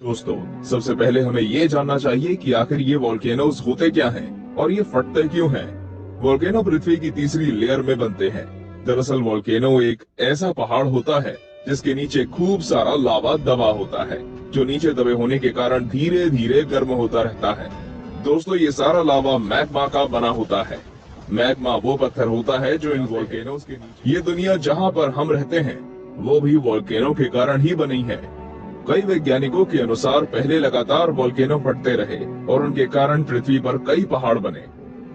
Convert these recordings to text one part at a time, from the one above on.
दोस्तों, सबसे पहले हमें ये जानना चाहिए कि आखिर ये वोल्केनोज होते क्या हैं और ये फटते क्यों हैं। वोल्केनो पृथ्वी की तीसरी लेयर में बनते हैं। दरअसल वोल्केनो एक ऐसा पहाड़ होता है जिसके नीचे खूब सारा लावा दबा होता है, जो नीचे दबे होने के कारण धीरे धीरे गर्म होता रहता है। दोस्तों, ये सारा लावा मैग्मा का बना होता है। मैग्मा वो पत्थर होता है जो इन वोल्केनोज के नीचे। ये दुनिया जहाँ पर हम रहते हैं वो भी वोल्केनो के कारण ही बनी है। कई वैज्ञानिकों के अनुसार पहले लगातार वोल्केनो फटते रहे और उनके कारण पृथ्वी पर कई पहाड़ बने।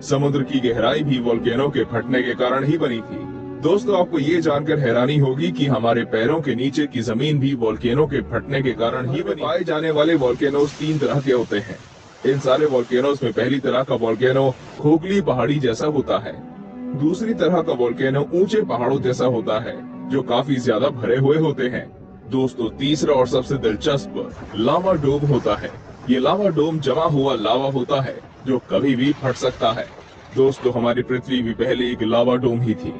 समुद्र की गहराई भी वोल्केनो के फटने के कारण ही बनी थी। दोस्तों, आपको ये जानकर हैरानी होगी कि हमारे पैरों के नीचे की जमीन भी वोल्केनो के फटने के कारण ही बनी। पाए जाने वाले वोल्केनोज 3 तरह के होते हैं। इन सारे वोल्केनोज में पहली तरह का वोल्केनो खोखली पहाड़ी जैसा होता है। दूसरी तरह का वोल्केनो ऊंचे पहाड़ों जैसा होता है, जो काफी ज्यादा भरे हुए होते हैं। दोस्तों, तीसरा और सबसे दिलचस्प लावा डोम होता है। ये लावा डोम जमा हुआ लावा होता है जो कभी भी फट सकता है। दोस्तों, हमारी पृथ्वी भी पहले एक लावा डोम ही थी।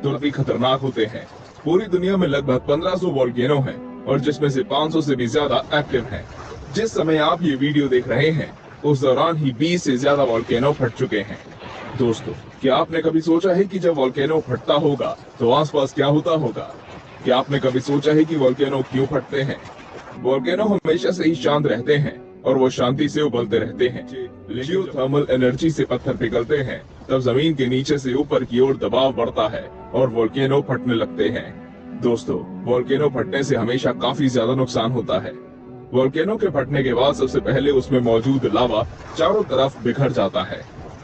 तो काफी खतरनाक होते हैं। पूरी दुनिया में लगभग 1500 वोल्केनो हैं और जिसमें से 500 से भी ज्यादा एक्टिव हैं। जिस समय आप ये वीडियो देख रहे हैं उस दौरान ही 20 से ज्यादा वोल्केनो फट चुके हैं। दोस्तों, क्या आपने कभी सोचा है कि जब वोल्केनो फटता होगा तो आसपास क्या होता होगा? क्या आपने कभी सोचा है कि वोल्केनो क्यों फटते हैं? वोल्केनो हमेशा से ही शांत रहते हैं और वो शांति से उबलते रहते हैं। जियोथर्मल एनर्जी से पत्थर पिघलते हैं, तब जमीन के नीचे से ऊपर की ओर दबाव बढ़ता है और वोल्केनो फटने लगते हैं। दोस्तों, वोल्केनो फटने से हमेशा काफी ज्यादा नुकसान होता है। वोल्केनो के फटने के बाद सबसे पहले उसमें मौजूद लावा चारों तरफ बिखर जाता है।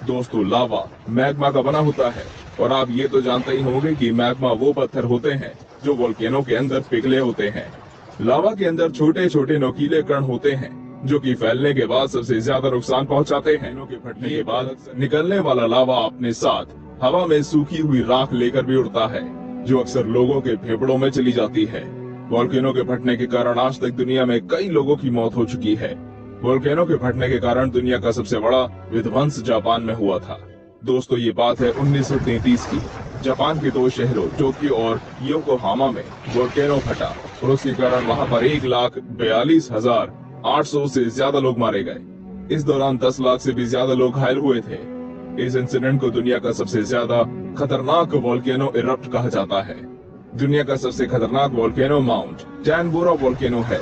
दोस्तों, लावा मैग्मा का बना होता है और आप ये तो जानते ही होंगे कि मैग्मा वो पत्थर होते हैं जो वोल्केनो के अंदर पिघले होते हैं। लावा के अंदर छोटे छोटे नुकीले कण होते हैं जो कि फैलने के बाद सबसे ज्यादा नुकसान पहुंचाते हैं। के फटने के बाद निकलने वाला लावा अपने साथ हवा में सूखी हुई राख लेकर भी उड़ता है, जो अक्सर लोगों के फेफड़ों में चली जाती है। वोल्केनो के फटने के कारण आज तक दुनिया में कई लोगों की मौत हो चुकी है। वोल्केनो के फटने के कारण दुनिया का सबसे बड़ा विध्वंस जापान में हुआ था। दोस्तों, ये बात है 1933 की। जापान के 2 शहरों टोक्यो और योकोहामा में वोल्केनो फटा और उसके कारण वहां पर 1,42,800 से ज्यादा लोग मारे गए। इस दौरान 10 लाख से भी ज्यादा लोग घायल हुए थे। इस इंसिडेंट को दुनिया का सबसे ज्यादा खतरनाक वोल्केनो इरप्ट कहा जाता है। दुनिया का सबसे खतरनाक वोल्केनो माउंट टैनबोरा वोल्केनो है।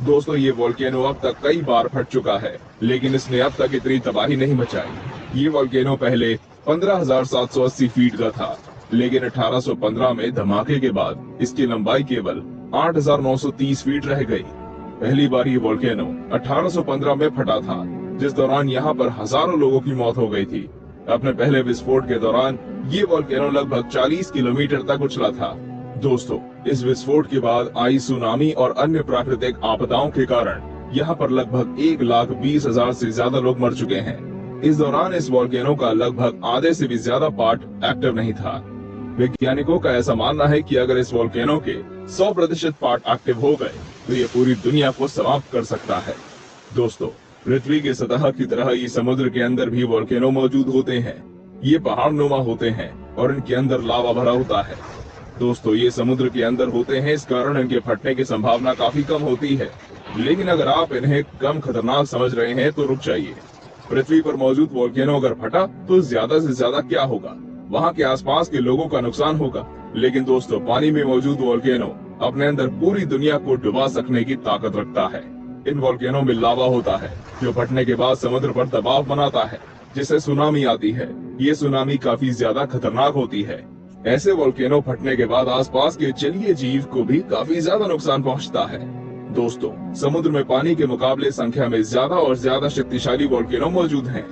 दोस्तों, ये वोल्केनो अब तक कई बार फट चुका है, लेकिन इसने अब तक इतनी तबाही नहीं मचाई। ये वोल्केनो पहले 15,780 फीट का था, लेकिन 1815 में धमाके के बाद इसकी लंबाई केवल 8,930 फीट रह गई। पहली बार ये वोल्केनो 1815 में फटा था, जिस दौरान यहाँ पर हजारों लोगों की मौत हो गई थी। अपने पहले विस्फोट के दौरान ये वोल्केनो लगभग 40 किलोमीटर तक उछला था। दोस्तों, इस विस्फोट के बाद आई सुनामी और अन्य प्राकृतिक आपदाओं के कारण यहाँ पर लगभग 1,20,000 से ज्यादा लोग मर चुके हैं। इस दौरान इस वोल्केनो का लगभग आधे से भी ज्यादा पार्ट एक्टिव नहीं था। वैज्ञानिकों का ऐसा मानना है कि अगर इस वोल्केनो के 100% पार्ट एक्टिव हो गए तो ये पूरी दुनिया को समाप्त कर सकता है। दोस्तों, पृथ्वी की सतह की तरह ही समुद्र के अंदर भी वोल्केनो मौजूद होते हैं। ये पहाड़ नुमा होते हैं और इनके अंदर लावा भरा होता है। दोस्तों, ये समुद्र के अंदर होते हैं, इस कारण इनके फटने की संभावना काफी कम होती है। लेकिन अगर आप इन्हें कम खतरनाक समझ रहे हैं तो रुक जाइए। पृथ्वी पर मौजूद वोल्केनो अगर फटा तो ज्यादा से ज्यादा क्या होगा? वहाँ के आसपास के लोगों का नुकसान होगा। लेकिन दोस्तों, पानी में मौजूद वोल्केनो अपने अंदर पूरी दुनिया को डुबा सकने की ताकत रखता है। इन वोल्केनो में लावा होता है जो फटने के बाद समुद्र पर दबाव बनाता है, जिससे सुनामी आती है। ये सुनामी काफी ज्यादा खतरनाक होती है। ऐसे वोल्केनो फटने के बाद आसपास के जलीय जीव को भी काफी ज्यादा नुकसान पहुंचता है। दोस्तों, समुद्र में पानी के मुकाबले संख्या में ज्यादा और ज्यादा शक्तिशाली वोल्केनो मौजूद हैं।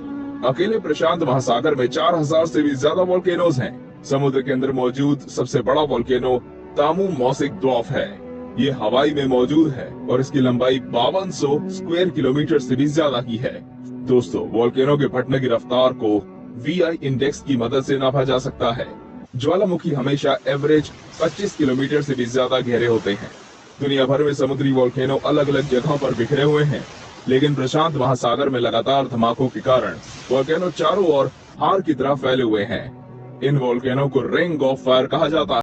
अकेले प्रशांत महासागर में 4,000 से भी ज्यादा वोल्केनोज हैं। समुद्र के अंदर मौजूद सबसे बड़ा वोल्केनो तामू मौसिक द्वीप है। ये हवाई में मौजूद है और इसकी लंबाई 5200 स्क्वायर किलोमीटर से भी ज्यादा की है। दोस्तों, वोल्केनो के फटने की रफ्तार को VI इंडेक्स की मदद से नापा जा सकता है। ज्वालामुखी हमेशा एवरेज 25 किलोमीटर से भी ज्यादा गहरे होते हैं। दुनिया भर में समुद्री वोल्केनो अलग अलग जगहों पर बिखरे हुए हैं, लेकिन प्रशांत महासागर में लगातार धमाकों के कारण वोल्केनो चारों ओर हार की तरह फैले हुए हैं। इन वोल्केनो को रिंग ऑफ फायर कहा जाता है।